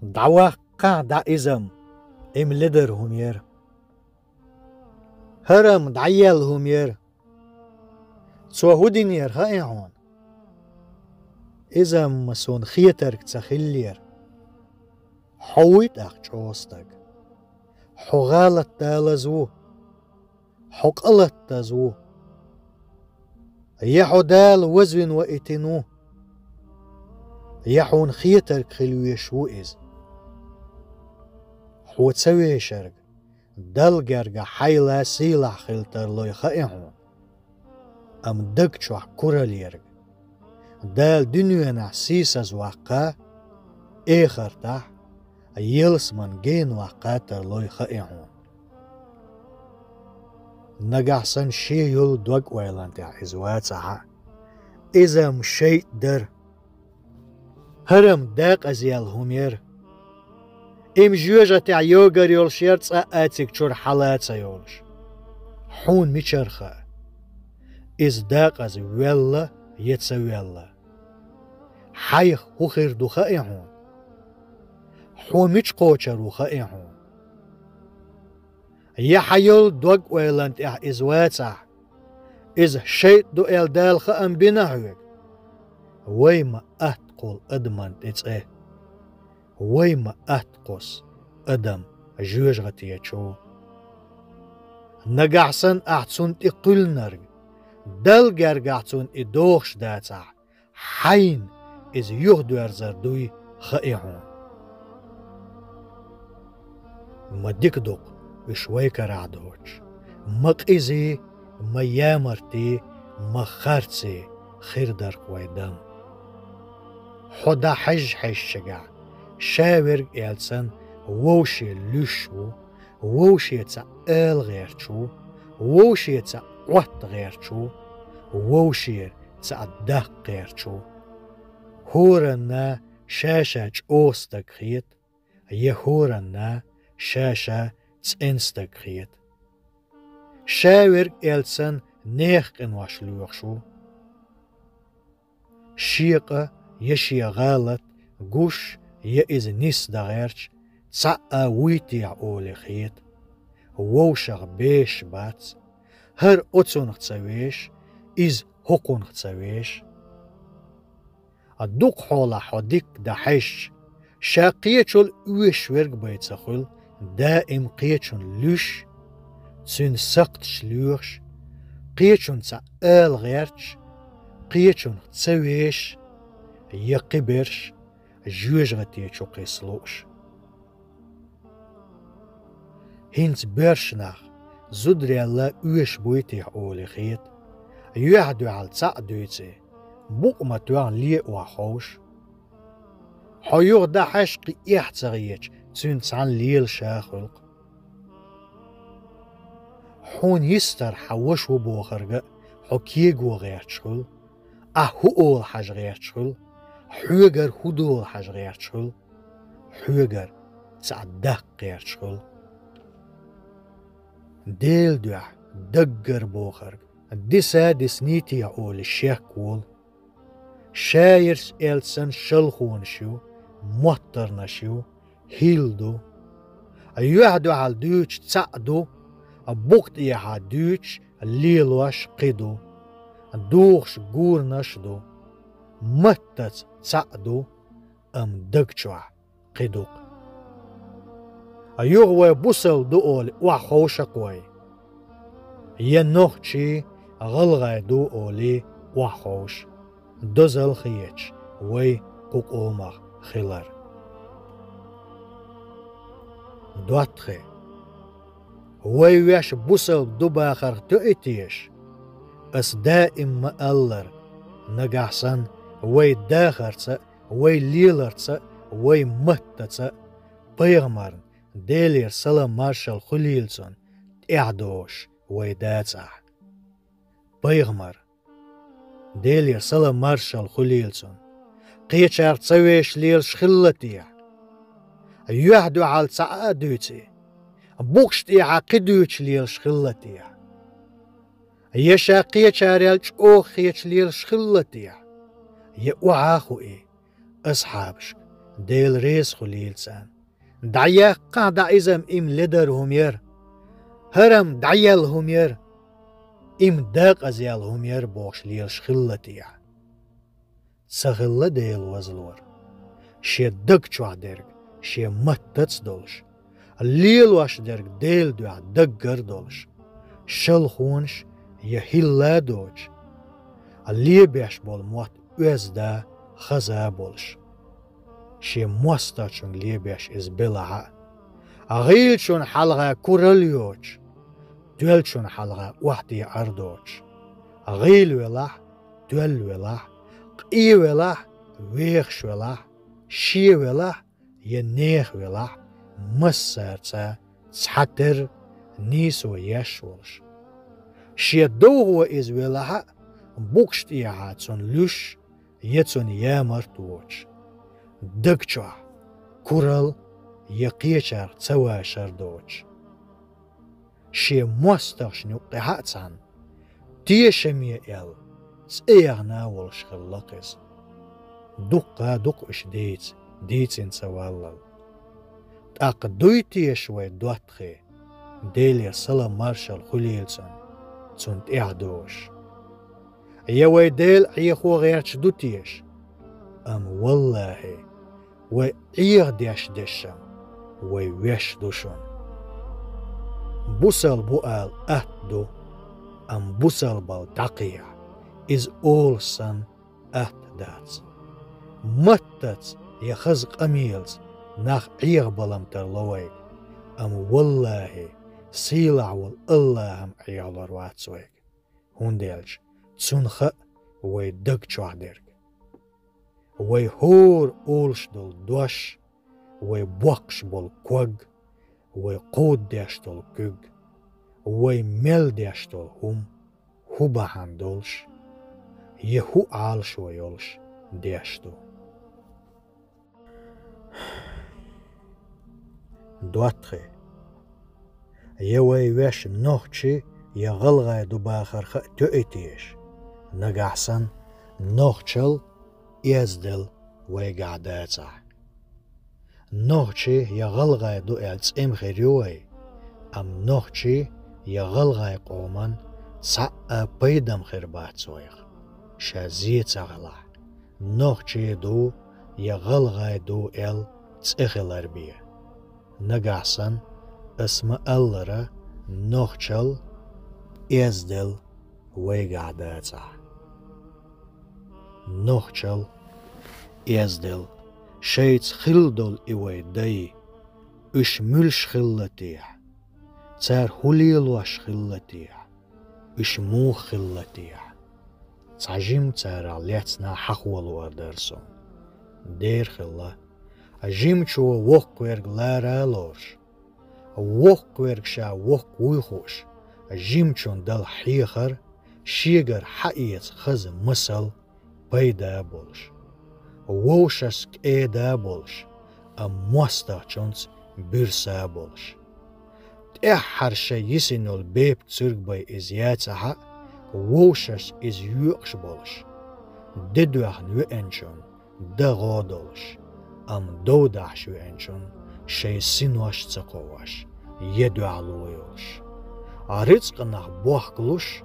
دعوة دا إزم إم لدر همير هرم دعيال همير سوهودين ير هايعون إزم مسون خيترك تخلير حويت أخجوستك حغالت تالزو حقلت تزو يحو دال وزن وإتنو يحون خيترك خلوي شو إز حو تسوي شرق دل جرجا حيلا سيلا خلتر لوي خائعون أم دكتشوح كوراليرج دال دنيانا سيساز واقع إخر تح يلس من جين واقاتر لوي خائعون نجحسن شي يول دوغ ويلانتع إزواتها إذا مشي در هرم داق أزيال همير إم جوجة تع يوغر يول شيرتس آتيك چور حالات يولش حون ميچرخه إز داق أز ويلا يتسويلا حيخ هخير دو خائعون حو ميچ قوچرو خائعون يحيول دوغ ويلانت إزواتها إز شيء دو إلدال خأم بناهوك ويما أتقول أدمان تتسه ويما أتقص أدم جوجغتي يچو نجحسن أحسن تقل نرگ دل جرجعتون إدوخش داتع حين إز يهدو أرزردوي خائعون ما ديكدوق بشوي كرعدوش مقإزي ما يامرتي ما خارتسي خير درك ويدم حدا حج شجع شاورج إلسن ووشي لشو ووشي تسع آل غيرشو ووشي تسع وات غيرشو ووشي تسع دق غيرشو هورنا شاشة أوستك خيت يهورنا شاشة تسنستك خيت شاورج إلسن نيخ انواش لوخشو شيقة يشي غالت قوش يئز نيس دغيرش تسعى ويتيع أولي خيت ووشغ بيش باتس هر أتسونخ تسويش إز هقونخ تسويش الدوق حولا حديك دا حيش شاقيتشول اوش ورق بيتسخل دائم قيتشون لوش تسون سقتش لوش قيتشون تسع آل غيرش قيتشون تسويش يقبرش جوجغتي چو قيسلوش هنس برشناخ زدري الله اوش بويتي أولي خيت يعدو على تسع دويتي بوقما توان ليه وحوش حيوغ دا حشقي احتغيش تسون تسعن ليل شاخلق حون يستر حوش وبوخرق حكيق وغيرتشخل أهو أول حاج غيرتشخل حوغر هدول حاج غيرتشخل حوغر سعدق غيرتشخل ديل دوح دقر بوخرق ديسا ديسنيتي أول الشيخ كول شايرس إلسن شلخون شو موتر نشو هيلدو يعدو على دوش تسعدو بوقت يها دوش الليلوش قدو دوخش قور نشدو متت تسعدو دقشوا قدوق يغوي بوصل دول وحوش قوي ينوخشي غلغي دو أولي وحوش دوزل خيش وي قوق أومخ خلر دواتخي وي ويش بوصل دو باخر تؤتيش اس دائم مألر نجحسن وي داخرتس وي ليلرتس وي مهتتس بيغمرن ديلير سلام مارشال خليلسون اعدوش وي داتسع بيغمر ديلير سلام مارشال خليلسون قيتشار تسويش ليل شخلتيع يحدو على تسعة دوتي بوكشتي عقدوش ليل شخلتيع يشا قيتشار يلش اوخيش ليل شخلتيع يقوعاخو اصحابش ديل ريس خليلسان دعيا قاعدة إزم إم لدر همير هرم دعيال همير إم داق أزيال همير بوش ليل شخلتيع سخلة ديل وزلور شي دق چوح درگ شي متتس دولش الليل واش درگ ديل دوح دقر دولش شل خونش يهلا دوج اللي بيش بول موت وزدا خزا بولش شي موستا چون لي بيش إز بلعا أغيل چون حلغا كورليوج دوال چون حلغا وحدي أردوج أغيل ولح دوال ولح قي ولح ويخش ولح شي ولح ينيخ ولح مسارتا تحتر نيس ويش ولش شي دوغو إز ولح بوكشت إيها تون لوش يتون يامر توج دقچوا كورل يقيچر تسواشر دوج شي موستغش نقطة هاتسان تيشمي إل سيغنا ولش خلقز دق إش ديتين سوالل تاق دويتي شوي دواتخي ديلي صلا مارشال خليلسون تونت إعدوش يوي ديل عيخو غيرش دوتيش أم والله وعيغ ديش ديشم ويش دوشون بوسل بوال أهدو أم بوسل بال تقيع is all sun أهدات متت يخزق أميلز ناخ عيغ بلم ترلوي أم والله سيلع والله هم عيغ لرواتسويك هنديلش تسونخ ويدق چوحدرك ويهور أولش دول دوش ويبوكش بول كوغ ويقود ديش دول كوغ ويمل ديش دول هوبا هندولش يهو عالش ويولش ديش دول دواتخي يوي ويش نوخشي يغلغي دوباخر خ تؤتيش نقعسن نوخشل يزدل ويقعداتا نوخشي يغلغي دو التسئم خيريوي أم نوخشي يغلغي قومن تسعى بيدم خربات سويخ شازيت أغلا نوخشي دو يغلغي دو تسئخلر بيه نقعسن اسم اللرا نوخشل يزدل ويقعداتا نوخشل يزدل شيت خلدل إوي داي إش ملش خلتيح تار هوليل واش خلتيح إش مو خلتيح تعجيم تار عليتنا حخول وردرسون دير خلا أجيم شو وق ويرق لارا لورش وق ويرق شا وق ويخوش أجيم شون دل حيخر شيغر حقيت خز مسل بيدا بولش ووشسك ايدا بولش أم موستا چونس برسا بولش تأحر شا يسينو البيب تسرق باي إزياتها ووشس إز يوكش بولش ددوخن يوانشون دغو دولش أم دوداش يوانشون شي سينوش تقواش يدوالو يولش أريتقناخ بوخكلوش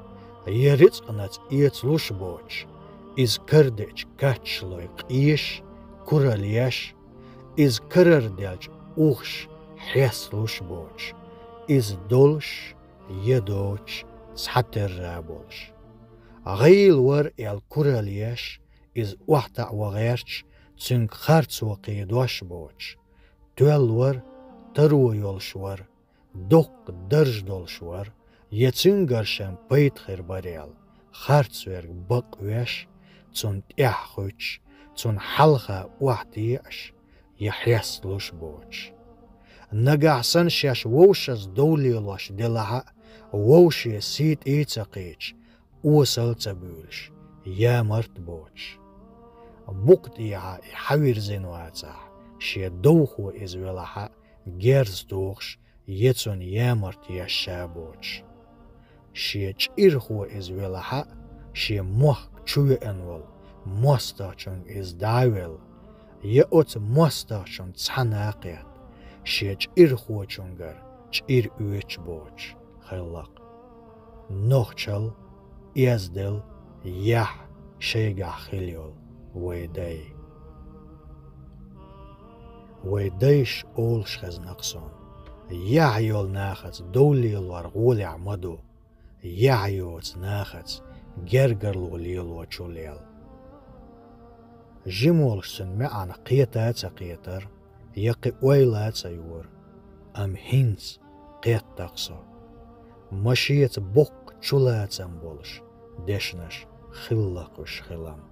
يريتقنات إيتلوش بوش إز كردج كاتشلوي قيش كورالياش إز كرردج أوخش حيسلوش بوش إز دولش يدوش تحتر رابولش غيل ور كورالياش إز وحتا وغيرش تنك خارتس وقيدوش بوش توال ور ترو يولش ور دوق درج دولش ور يتنقرشن بيت خير بريال خارتس ورق بق ويش تون تيحخوش تون حلقة وحديش يحيسلوش بوش نقعسن شاش ووشز دولي لوش دلها ووشي سيت ايتاقيش وصل تبولش يا مرت بوش بوقت إيها يحوير زينواتا شي دوخو إزوالها جيرز دوخش يتون يا مرت يشا بوش شي چيرخو إزوالها شي موخ چوي انول موستا چون إز داويل يأوت مستاشون تصحناقيات شيج إرخوچونگر چير اوچ بوچ خلق نوخچل يزدل يح شيگا خليول ويديش أولش خز نقصون يعيول ناخت دوليل ورغولي عمدو يعيوت ناخت جرجر لوليل وچوليل جمولش سن معنا قيتات قيتر يقي ويلات يور أم هينس قيت تقصو مشيت بوق چولات بولش دشنش خلقش خلام